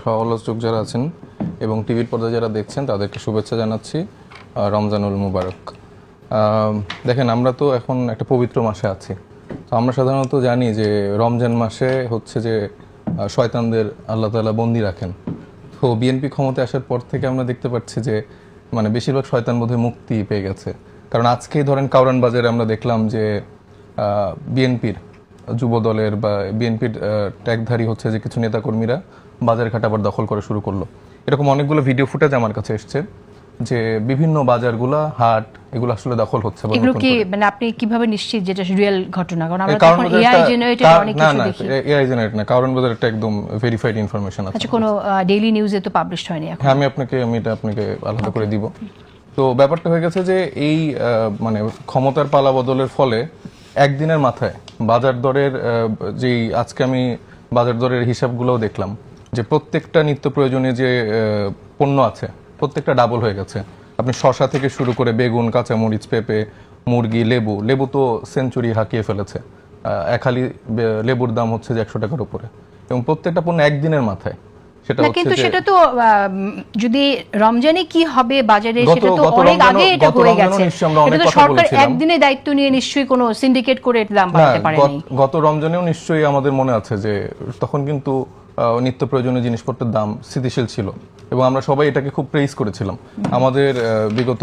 সমালোচক যারা আছেন এবং টিভির পর্দায় যারা দেখছেন তাদেরকে শুভেচ্ছা জানাচ্ছি। রমজানুল মুবারক। দেখেন, আমরা তো এখন একটা পবিত্র মাসে আছি। তো আমরা সাধারণত জানি যে রমজান মাসে হচ্ছে যে শয়তানদের আল্লাহ তাআলা বন্দী রাখেন। তো বিএনপি ক্ষমতায় আসার পর থেকে আমরা দেখতে পাচ্ছি যে মানে বেশিরভাগ শয়তান বোধহয় মুক্তি পেয়ে গেছে। কারণ আজকেই ধরেন কাউরান বাজারে আমরা দেখলাম যে বিএনপির যুব দলের বা বিএনপির ট্যাগধারী হচ্ছে যে কিছু নেতাকর্মীরা বাজার ঘাট আবার দখল করে শুরু করলো। এরকম অনেকগুলো ভিডিও ফুটেজ আমার কাছে এসছে যে বিভিন্ন বাজারগুলা হাট এগুলো আসলে দখল হচ্ছে। এগুলো কি মানে আপনি কিভাবে নিশ্চিত যেটা রিয়েল ঘটনা? কারণ আমরা তখন এআই জেনারেটেড অনেক কিছু দেখি। এআই জেনারেট না, কারণ বাজার একটা একদম ভেরিফাইড ইনফরমেশন আছে। আচ্ছা, কোনো ডেইলি নিউজে তো পাবলিশ হয়নি এখন। হ্যাঁ, আমি এটা আপনাকে আলাদা করে দিব। তো ব্যাপারটা হয়ে গেছে যে এই মানে ক্ষমতার পালা বদলের ফলে একদিনের মাথায় বাজার দরের যেই আজকে আমি বাজার দরের হিসাবগুলোও দেখলাম যে প্রত্যেকটা নিত্য প্রয়োজনীয় যে পণ্য আছে প্রত্যেকটা ডাবল হয়ে গেছে। আপনি শসা থেকে শুরু করে বেগুন, কাঁচামরিচ, পেঁপে, মুরগি, লেবু তো সেঞ্চুরি হাঁকিয়ে ফেলেছে। এক হালি লেবুর দাম হচ্ছে যে 100 টাকার উপরে, এবং প্রত্যেকটা পণ্য একদিনের মাথায়। কিন্তু সেটা তো যদি রমজানে কি হবে বাজারে সেটা তো অনেক আগে এটা হয়ে গেছে। এটা তো সরকার একদিনে দায়িত্ব নিয়ে নিশ্চয়ই কোনো সিন্ডিকেট করে দাম বাড়াতে পারেনি। গত রমজানেও নিশ্চয়ই আমাদের মনে আছে যে তখন কিন্তু নিত্য প্রয়োজনীয় জিনিসপত্রের দাম স্থিতিশীল ছিল এবং আমরা সবাই এটাকে খুব প্রেইজ করেছিলাম। আমাদের বিগত